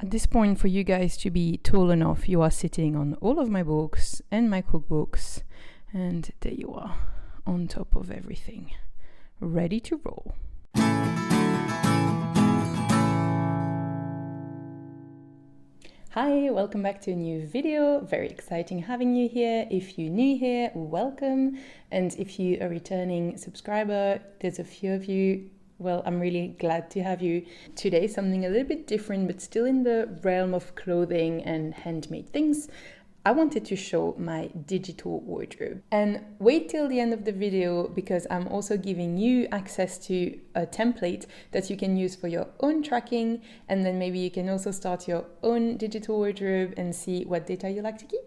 At this point, for you guys to be tall enough, you are sitting on all of my books and my cookbooks, and there you are, on top of everything, ready to roll. Hi, welcome back to a new video. Very exciting having you here. If you're new here, welcome. And if you are a returning subscriber, there's a few of you. Well, I'm really glad to have you. Today, something a little bit different, but still in the realm of clothing and handmade things. I wanted to show my digital wardrobe. And wait till the end of the video because I'm also giving you access to a template that you can use for your own tracking. And then maybe you can also start your own digital wardrobe and see what data you like to keep.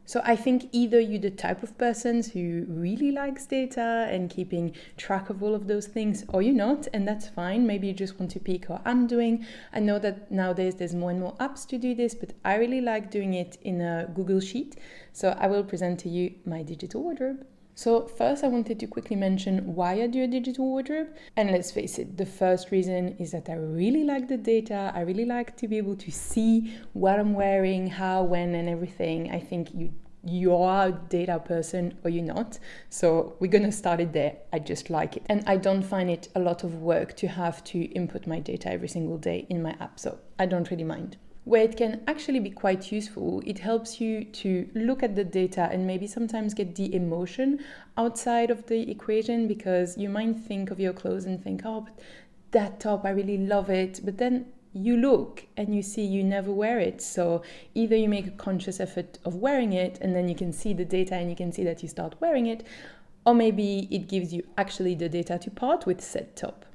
So I think either you're the type of person who really likes data and keeping track of all of those things, or you're not, and that's fine. Maybe you just want to peek what I'm doing. I know that nowadays there's more and more apps to do this, but I really like doing it in a Google Sheet. So I will present to you my digital wardrobe. So first I wanted to quickly mention why I do a digital wardrobe. And let's face it, the first reason is that I really like the data. I really like to be able to see what I'm wearing, how, when, and everything. I think you are a data person or you're not. So we're gonna start it there. I just like it. And I don't find it a lot of work to have to input my data every single day in my app. So I don't really mind. Where it can actually be quite useful, it helps you to look at the data and maybe sometimes get the emotion outside of the equation, because you might think of your clothes and think, oh, but that top, I really love it. But then you look and you see you never wear it. So either you make a conscious effort of wearing it and then you can see the data and you can see that you start wearing it, or maybe it gives you actually the data to part with said top.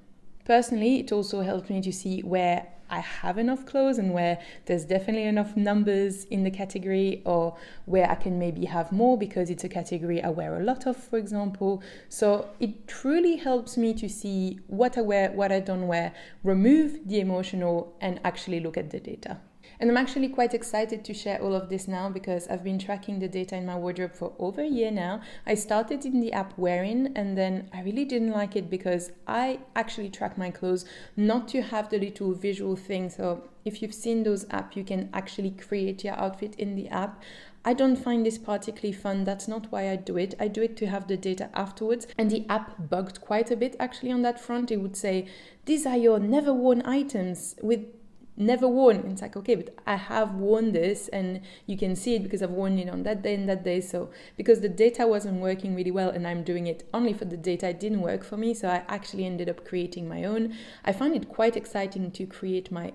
Personally, it also helps me to see where I have enough clothes and where there's definitely enough numbers in the category, or where I can maybe have more because it's a category I wear a lot of, for example. So it truly helps me to see what I wear, what I don't wear, remove the emotional, and actually look at the data. And I'm actually quite excited to share all of this now because I've been tracking the data in my wardrobe for over a year now. I started in the app Wearing, and then I really didn't like it because I actually track my clothes not to have the little visual thing. So if you've seen those apps, you can actually create your outfit in the app. I don't find this particularly fun. That's not why I do it. I do it to have the data afterwards. And the app bugged quite a bit actually on that front. It would say, these are your never worn items with never worn. And it's like, okay, but I have worn this and you can see it because I've worn it on that day and that day. So because the data wasn't working really well and I'm doing it only for the data, it didn't work for me. So I actually ended up creating my own. I find it quite exciting to create my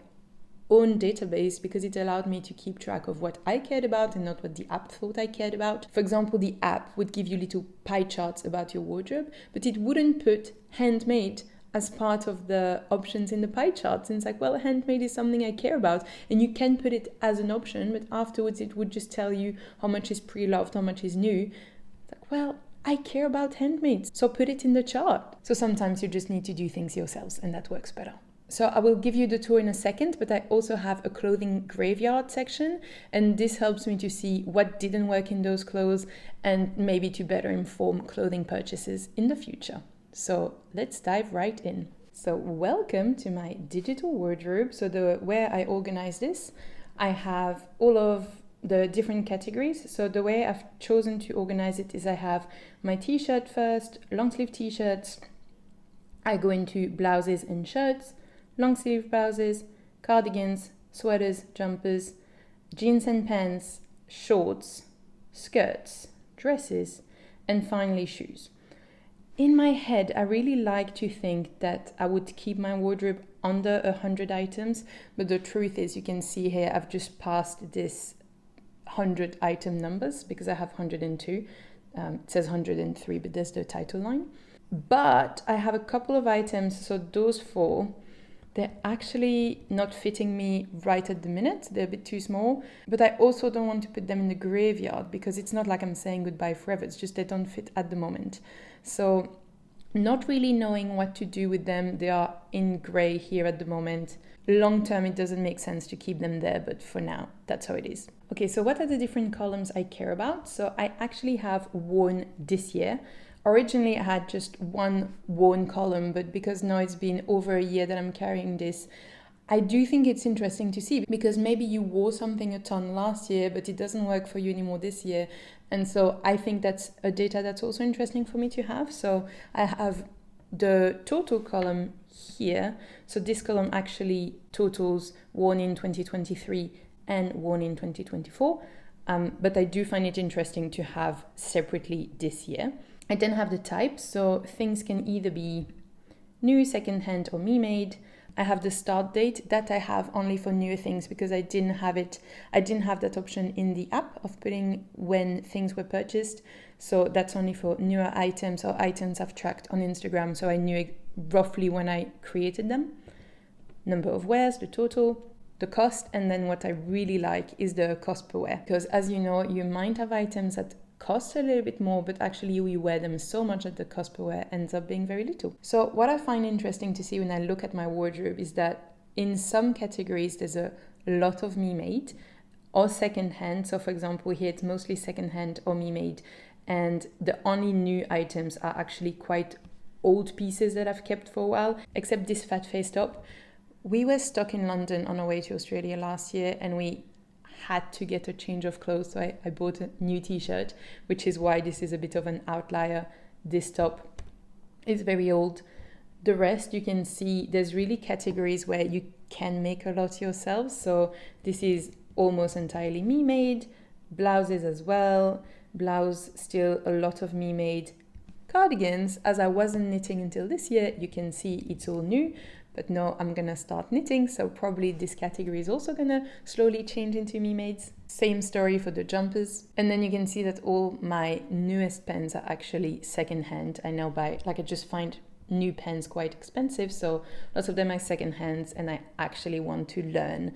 own database because it allowed me to keep track of what I cared about and not what the app thought I cared about. For example, the app would give you little pie charts about your wardrobe, but it wouldn't put handmade as part of the options in the pie charts. And it's like, well, handmade is something I care about, and you can put it as an option, but afterwards it would just tell you how much is pre-loved, how much is new. It's like, well, I care about handmade, so put it in the chart. So sometimes you just need to do things yourselves, and that works better. So I will give you the tour in a second, but I also have a clothing graveyard section, and this helps me to see what didn't work in those clothes and maybe to better inform clothing purchases in the future. So let's dive right in. So welcome to my digital wardrobe. So where I organize this, I have all of the different categories. So the way I've chosen to organize it is I have my t-shirt first, long sleeve t-shirts. I go into blouses and shirts, long sleeve blouses, cardigans, sweaters, jumpers, jeans and pants, shorts, skirts, dresses, and finally shoes. In my head, I really like to think that I would keep my wardrobe under 100 items, but the truth is, you can see here, I've just passed this 100 item numbers because I have 102. It says 103, but there's the title line. But I have a couple of items, so those 4, they're actually not fitting me right at the minute. They're a bit too small, but I also don't want to put them in the graveyard because it's not like I'm saying goodbye forever. It's just they don't fit at the moment. So not really knowing what to do with them. They are in gray here at the moment. Long term, it doesn't make sense to keep them there, but for now, that's how it is. Okay, so what are the different columns I care about? So I actually have worn this year. Originally, I had just one worn column, but because now it's been over a year that I'm carrying this, I do think it's interesting to see, because maybe you wore something a ton last year, but it doesn't work for you anymore this year. And so I think that's a data that's also interesting for me to have. So I have the total column here. So this column actually totals worn in 2023 and worn in 2024. But I do find it interesting to have separately this year. I then have the types. So things can either be new, secondhand, or me-made. I have the start date that I have only for newer things, because I didn't have that option in the app of putting when things were purchased. So that's only for newer items or items I've tracked on Instagram. So I knew roughly when I created them. Number of wears, the total, the cost, and then what I really like is the cost per wear. Because as you know, you might have items that cost a little bit more, but actually we wear them so much that the cost per wear ends up being very little. So what I find interesting to see when I look at my wardrobe is that in some categories there's a lot of me-made or second-hand. So for example, here it's mostly second-hand or me-made, and the only new items are actually quite old pieces that I've kept for a while, except this fat face top. We were stuck in London on our way to Australia last year, and we had to get a change of clothes, so I bought a new t-shirt, which is why this is a bit of an outlier. This top is very old. The rest, you can see there's really categories where you can make a lot yourself. So this is almost entirely me-made. Blouses as well. Blouse, still a lot of me-made. Cardigans, as I wasn't knitting until this year, you can see it's all new. But no, I'm gonna start knitting, so probably this category is also gonna slowly change into me-mades. Same story for the jumpers. And then you can see that all my newest pens are actually secondhand. I now buy, I just find new pens quite expensive, so lots of them are secondhands, and I actually want to learn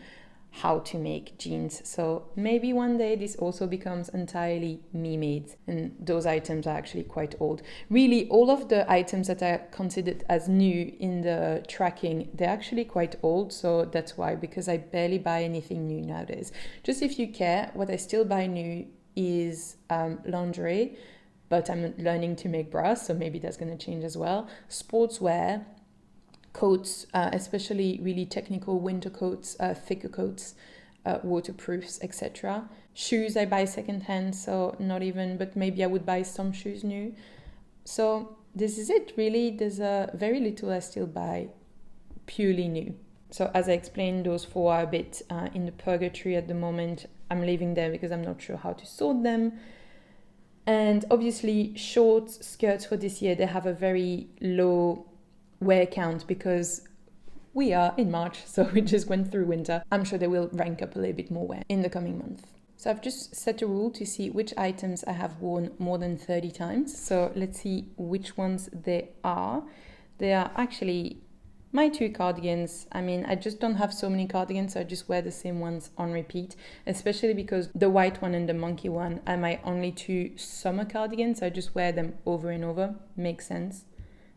how to make jeans. So maybe one day this also becomes entirely me-made, and those items are actually quite old. Really, all of the items that are considered as new in the tracking, they're actually quite old. So that's why, because I barely buy anything new nowadays. Just if you care, what I still buy new is lingerie, but I'm learning to make bras, so maybe that's going to change as well. Sportswear, coats, especially really technical winter coats, thicker coats, waterproofs, etc. Shoes I buy secondhand, so not even, but maybe I would buy some shoes new. So this is it really. There's very little I still buy purely new. So as I explained, those four are a bit in the purgatory at the moment. I'm leaving them because I'm not sure how to sort them. And obviously shorts, skirts for this year, they have a very low wear count because we are in March, so we just went through winter. I'm sure they will rank up a little bit more wear in the coming month. So I've just set a rule to see which items I have worn more than 30 times. So let's see which ones they are. They are actually my two cardigans. I mean, I just don't have so many cardigans, so I just wear the same ones on repeat, especially because the white one and the monkey one are my only two summer cardigans. So I just wear them over and over. Makes sense.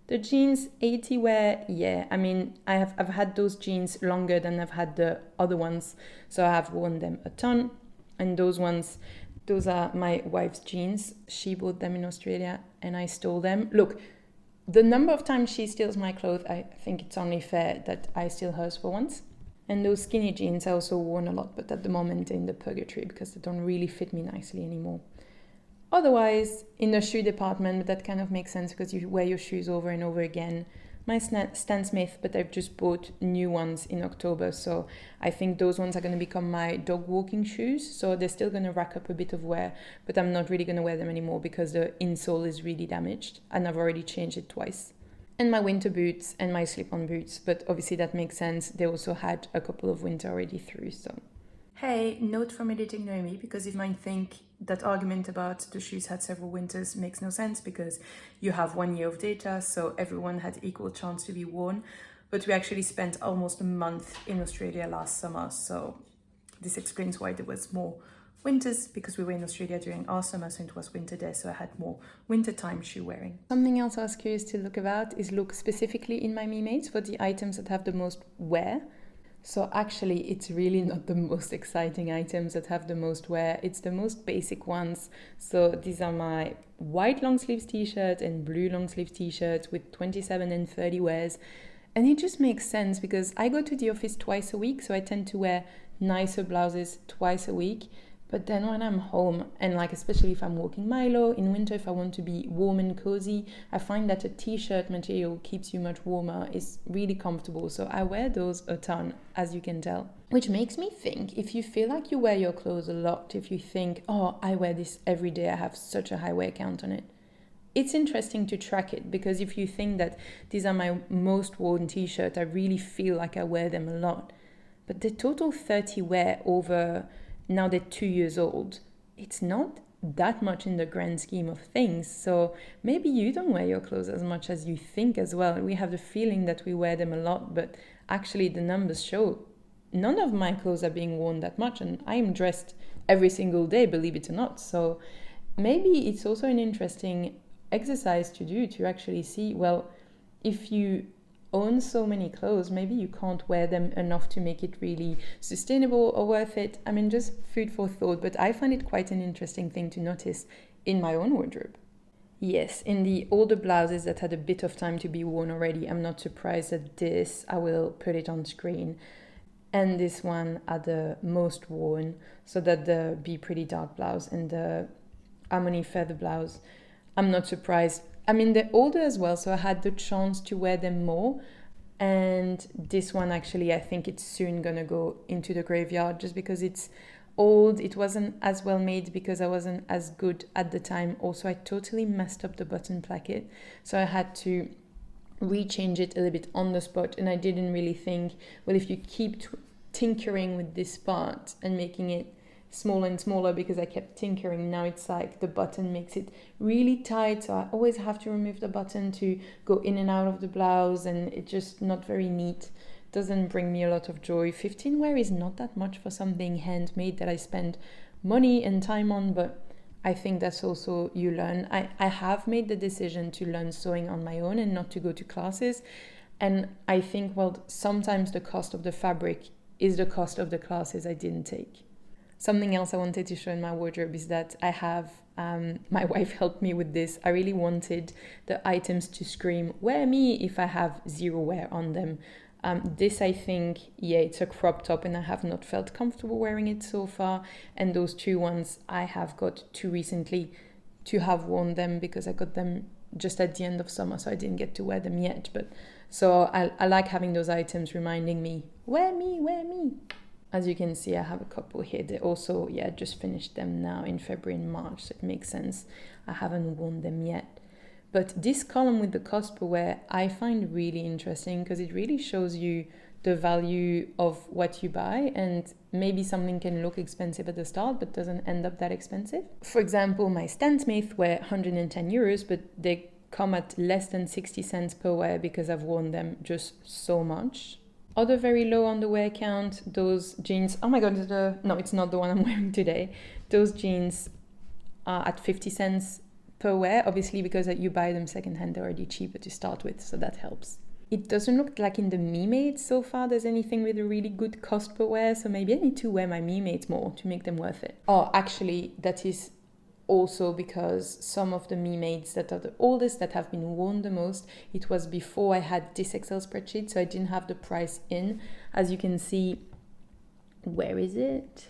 The jeans, 80 wear, yeah. I mean, I've had those jeans longer than I've had the other ones, so I have worn them a ton. And those ones, those are my wife's jeans. She bought them in Australia and I stole them. Look, the number of times she steals my clothes, I think it's only fair that I steal hers for once. And those skinny jeans I also worn a lot, but at the moment in the purgatory because they don't really fit me nicely anymore. Otherwise, in the shoe department, that kind of makes sense because you wear your shoes over and over again. My Stan Smith, but I've just bought new ones in October, so I think those ones are going to become my dog walking shoes. So they're still going to rack up a bit of wear, but I'm not really going to wear them anymore because the insole is really damaged and I've already changed it twice. And my winter boots and my slip-on boots, but obviously that makes sense. They also had a couple of winter already through, so. Hey, note from editing Noémie, because if you might think that argument about the shoes had several winters makes no sense because you have 1 year of data, so everyone had equal chance to be worn. But we actually spent almost a month in Australia last summer, so this explains why there was more winters, because we were in Australia during our summer, so it was winter there, so I had more wintertime shoe wearing. Something else I was curious to look about is look specifically in my me-mates for the items that have the most wear. So actually, it's really not the most exciting items that have the most wear. It's the most basic ones. So these are my white long sleeves t-shirts and blue long sleeve t-shirts with 27 and 30 wears. And it just makes sense because I go to the office twice a week, so I tend to wear nicer blouses twice a week. But then when I'm home, and like especially if I'm walking Milo in winter, if I want to be warm and cozy, I find that a t-shirt material keeps you much warmer. It's really comfortable. So I wear those a ton, as you can tell. Which makes me think, if you feel like you wear your clothes a lot, if you think, oh, I wear this every day, I have such a high wear count on it. It's interesting to track it, because if you think that these are my most worn t-shirts, I really feel like I wear them a lot. But the total 30 wear over, now they're 2 years old, it's not that much in the grand scheme of things. So maybe you don't wear your clothes as much as you think as well. We have the feeling that we wear them a lot, but actually the numbers show none of my clothes are being worn that much, and I am dressed every single day, believe it or not. So maybe it's also an interesting exercise to do, to actually see, well, if you own so many clothes, maybe you can't wear them enough to make it really sustainable or worth it. I mean, just food for thought, but I find it quite an interesting thing to notice in my own wardrobe. Yes, in the older blouses that had a bit of time to be worn already, I'm not surprised at this. I will put it on screen. And this one are the most worn, so that the Be Pretty Dark blouse and the Harmony Feather blouse, I'm not surprised. I mean, they're older as well, so I had the chance to wear them more. And this one, actually, I think it's soon gonna go into the graveyard just because it's old. It wasn't as well made because I wasn't as good at the time. Also, I totally messed up the button placket, so I had to rechange it a little bit on the spot. And I didn't really think, well, if you keep tinkering with this part and making it smaller and smaller, because I kept tinkering, now it's like the button makes it really tight, so I always have to remove the button to go in and out of the blouse, and it's just not very neat. Doesn't bring me a lot of joy. 15 wear is not that much for something handmade that I spend money and time on, but I think that's also, you learn. I have made the decision to learn sewing on my own and not to go to classes, and I think, well, sometimes the cost of the fabric is the cost of the classes I didn't take. Something else I wanted to show in my wardrobe is that I have, my wife helped me with this. I really wanted the items to scream, wear me, if I have zero wear on them. This, I think, yeah, it's a crop top and I have not felt comfortable wearing it so far. And those two ones I have got too recently to have worn them, because I got them just at the end of summer, so I didn't get to wear them yet. But so I like having those items reminding me, wear me, wear me. As you can see, I have a couple here. They also, yeah, just finished them now in February and March, so it makes sense. I haven't worn them yet. But this column with the cost per wear, I find really interesting, because it really shows you the value of what you buy, and maybe something can look expensive at the start but doesn't end up that expensive. For example, my Stan Smith were 110 euros, but they come at less than 60 cents per wear because I've worn them just so much. Other very low on the wear count, those jeans, oh my god, no, it's not the one I'm wearing today. Those jeans are at 50 cents per wear, obviously because you buy them secondhand, they're already cheaper to start with, so that helps. It doesn't look like in the Me Made so far there's anything with a really good cost per wear, so maybe I need to wear my Me Made more to make them worth it. Oh, actually, that is also because some of the Me Mades that are the oldest, that have been worn the most, it was before I had this Excel spreadsheet, so I didn't have the price in. As you can see, where is it?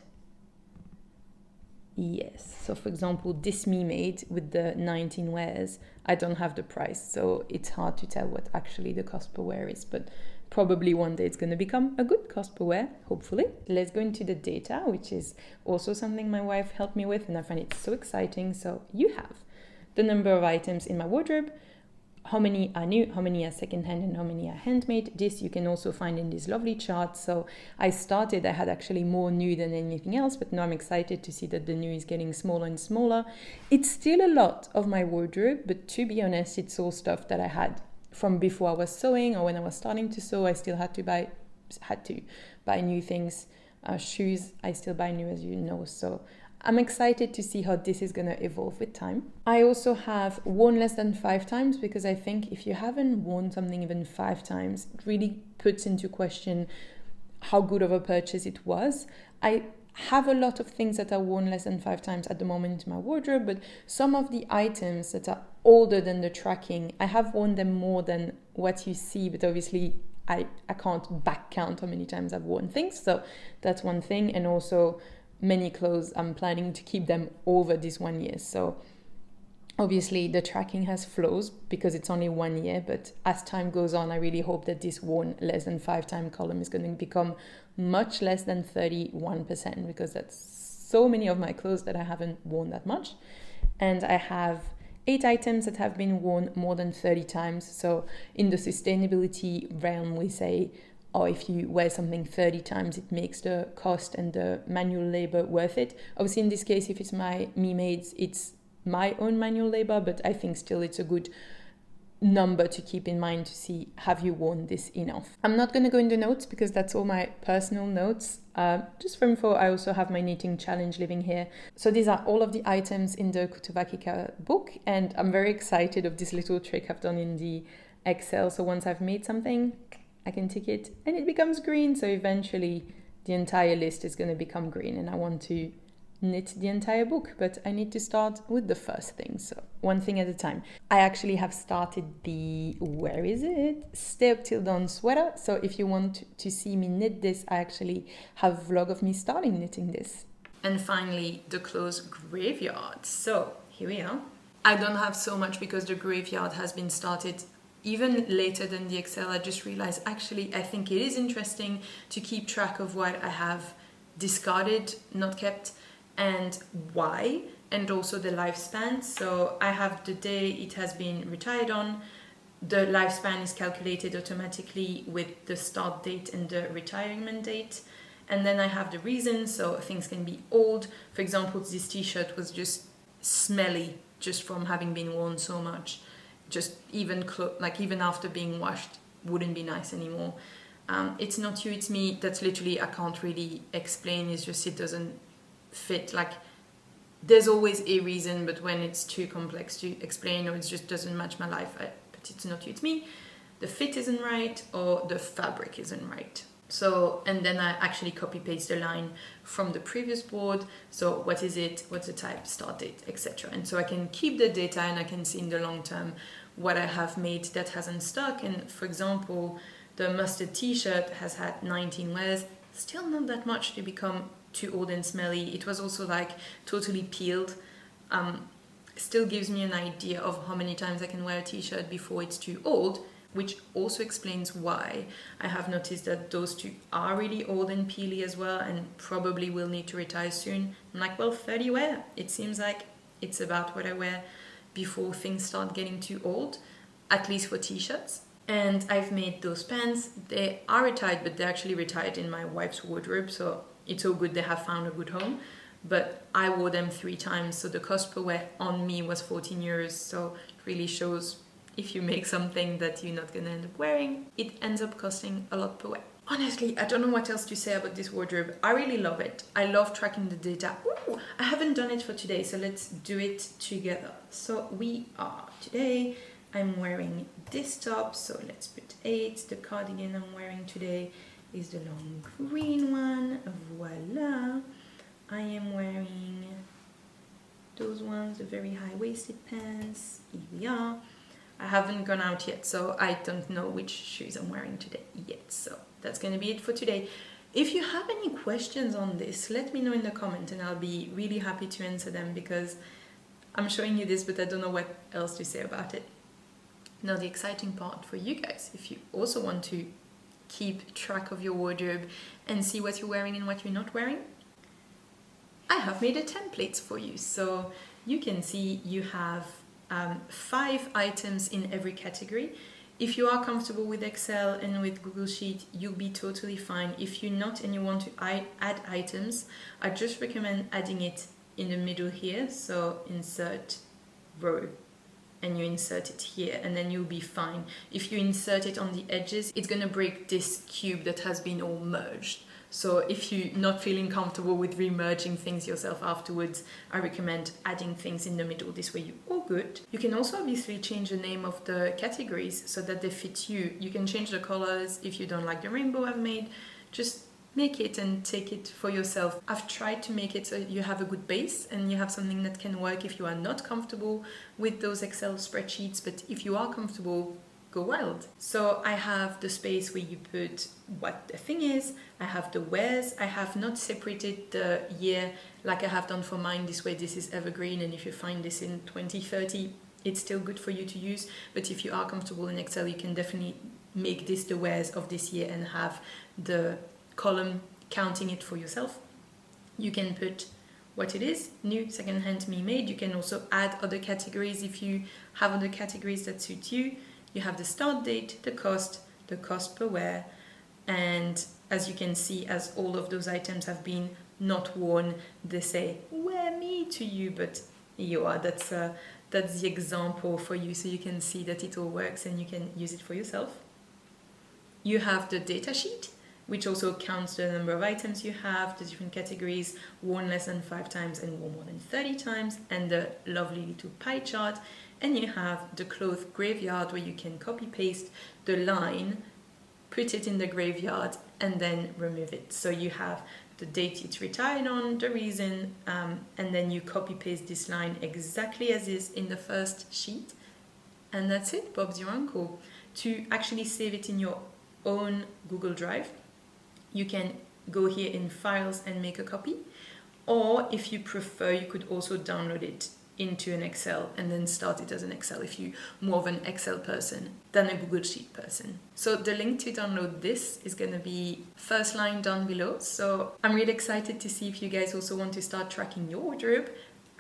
Yes, so for example, this Me Made with the 19 wears, I don't have the price, so it's hard to tell what actually the cost per wear is, but probably one day it's going to become a good cost per wear, hopefully. Let's go into the data, which is also something my wife helped me with, and I find it so exciting. So you have the number of items in my wardrobe, how many are new, how many are secondhand, and how many are handmade. This you can also find in this lovely chart. So I had actually more new than anything else, but now I'm excited to see that the new is getting smaller and smaller. It's still a lot of my wardrobe, but to be honest, it's all stuff that I had from before I was sewing, or when I was starting to sew. I still had to buy new things. Shoes, I still buy new, as you know. So I'm excited to see how this is going to evolve with time. I also have worn less than 5 times, because I think if you haven't worn something even 5 times, it really puts into question how good of a purchase it was. I have a lot of things that are worn less than 5 times at the moment in my wardrobe, but some of the items that are older than the tracking, I have worn them more than what you see, but obviously I can't back count how many times I've worn things. So that's one thing. And also many clothes, I'm planning to keep them over this 1 year. So obviously the tracking has flaws because it's only 1 year, but as time goes on, I really hope that this worn less than 5 time column is going to become much less than 31%, because that's so many of my clothes that I haven't worn that much. And I have 8 items that have been worn more than 30 times. So in the sustainability realm, we say, oh, if you wear something 30 times, it makes the cost and the manual labor worth it. Obviously, in this case, if it's my me-mades, it's my own manual labor, but I think still it's a good number to keep in mind to see, have you worn this enough? I'm not going to go in the notes because that's all my personal notes. Just for info, I also have my knitting challenge living here. So these are all of the items in the Kutuvakika book, and I'm very excited of this little trick I've done in the Excel. So once I've made something, I can tick it and it becomes green. So eventually the entire list is going to become green, and I want to knit the entire book, but I need to start with the first thing, so one thing at a time. I actually have started the, where is it? Stay Up Till Dawn sweater. So if you want to see me knit this, I actually have a vlog of me starting knitting this. And finally, the clothes graveyard. So here we are. I don't have so much because the graveyard has been started even later than the Excel. I just realized actually I think it is interesting to keep track of what I have discarded, not kept, and why, and also the lifespan. So I have the day it has been retired on. The lifespan is calculated automatically with the start date and the retirement date. And then I have the reason, so things can be old. For example, this t-shirt was just smelly just from having been worn so much. Just even even after being washed, wouldn't be nice anymore. It's not you, it's me. That's literally, I can't really explain. It's just, it doesn't fit. Like, there's always a reason, but when it's too complex to explain or it just doesn't match my life, but it's not you, it's me. The fit isn't right or the fabric isn't right. So, and then I actually copy paste the line from the previous board. So what is it, what's the type, start date, etc. And so I can keep the data and I can see in the long term what I have made that hasn't stuck. And for example, the mustard t-shirt has had 19 wears, still not that much to become too old and smelly. It was also like totally peeled. Still gives me an idea of how many times I can wear a t-shirt before it's too old, which also explains why I have noticed that those two are really old and peely as well, and probably will need to retire soon. I'm like, well, 30 wear. It seems like it's about what I wear before things start getting too old, at least for t-shirts. And I've made those pants. They are retired, but they're actually retired in my wife's wardrobe, so it's all good, they have found a good home. But I wore them 3 times, so the cost per wear on me was 14 euros. So it really shows, if you make something that you're not gonna end up wearing, it ends up costing a lot per wear. Honestly, I don't know what else to say about this wardrobe. I really love it. I love tracking the data. Ooh, I haven't done it for today, so let's do it together. So we are today, I'm wearing this top, so let's put 8. The cardigan I'm wearing today is the long green one. Voila. I am wearing those ones, the very high-waisted pants. Here we are. I haven't gone out yet, so I don't know which shoes I'm wearing today yet. So that's going to be it for today. If you have any questions on this, let me know in the comment and I'll be really happy to answer them, because I'm showing you this, but I don't know what else to say about it. Now the exciting part for you guys, if you also want to keep track of your wardrobe and see what you're wearing and what you're not wearing, I have made a template for you. So you can see you have 5 items in every category. If you are comfortable with Excel and with Google Sheet, you'll be totally fine. If you're not and you want to add items, I just recommend adding it in the middle here. So insert row, and you insert it here, and then you'll be fine. If you insert it on the edges, it's gonna break this cube that has been all merged. So if you're not feeling comfortable with remerging things yourself afterwards, I recommend adding things in the middle. This way you're all good. You can also obviously change the name of the categories so that they fit you. You can change the colors if you don't like the rainbow I've made. Just make it and take it for yourself. I've tried to make it so you have a good base and you have something that can work if you are not comfortable with those Excel spreadsheets. But if you are comfortable, go wild. So I have the space where you put what the thing is, I have the wears, I have not separated the year like I have done for mine. This way this is evergreen, and if you find this in 2030, it's still good for you to use. But if you are comfortable in Excel, you can definitely make this the wears of this year and have the column counting it for yourself. You can put what it is, new, secondhand, me made. You can also add other categories if you have other categories that suit you. You have the start date, the cost per wear, and as you can see, as all of those items have been not worn, they say wear me to you, but you are, that's the example for you, so you can see that it all works and you can use it for yourself. You have the data sheet, which also counts the number of items you have, the different categories, worn less than 5 times and worn more than 30 times, and the lovely little pie chart. And you have the cloth graveyard, where you can copy paste the line, put it in the graveyard, and then remove it. So you have the date it's retired on, the reason, and then you copy paste this line exactly as is in the first sheet, and that's it. Bob's your uncle. To actually save it in your own Google Drive, you can go here in files and make a copy, or if you prefer, you could also download it into an Excel and then start it as an Excel if you're more of an Excel person than a Google Sheet person. So the link to download this is going to be first line down below. So I'm really excited to see if you guys also want to start tracking your wardrobe.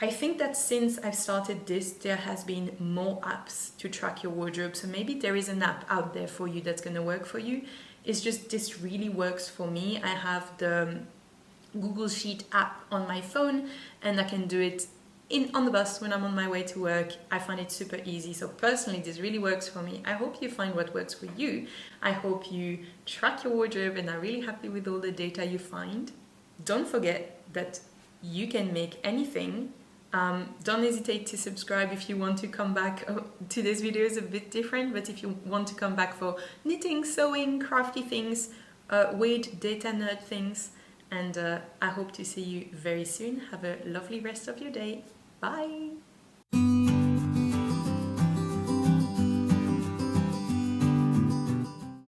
I think that since I've started this, there has been more apps to track your wardrobe. So maybe there is an app out there for you that's going to work for you. It's just this really works for me. I have the Google Sheet app on my phone, and I can do it on the bus when I'm on my way to work. I find it super easy. So personally, this really works for me. I hope you find what works for you. I hope you track your wardrobe and are really happy with all the data you find. Don't forget that you can make anything. Don't hesitate to subscribe if you want to come back. Today's video is a bit different, but if you want to come back for knitting, sewing, crafty things, weird data nerd things, and I hope to see you very soon. Have a lovely rest of your day. Bye!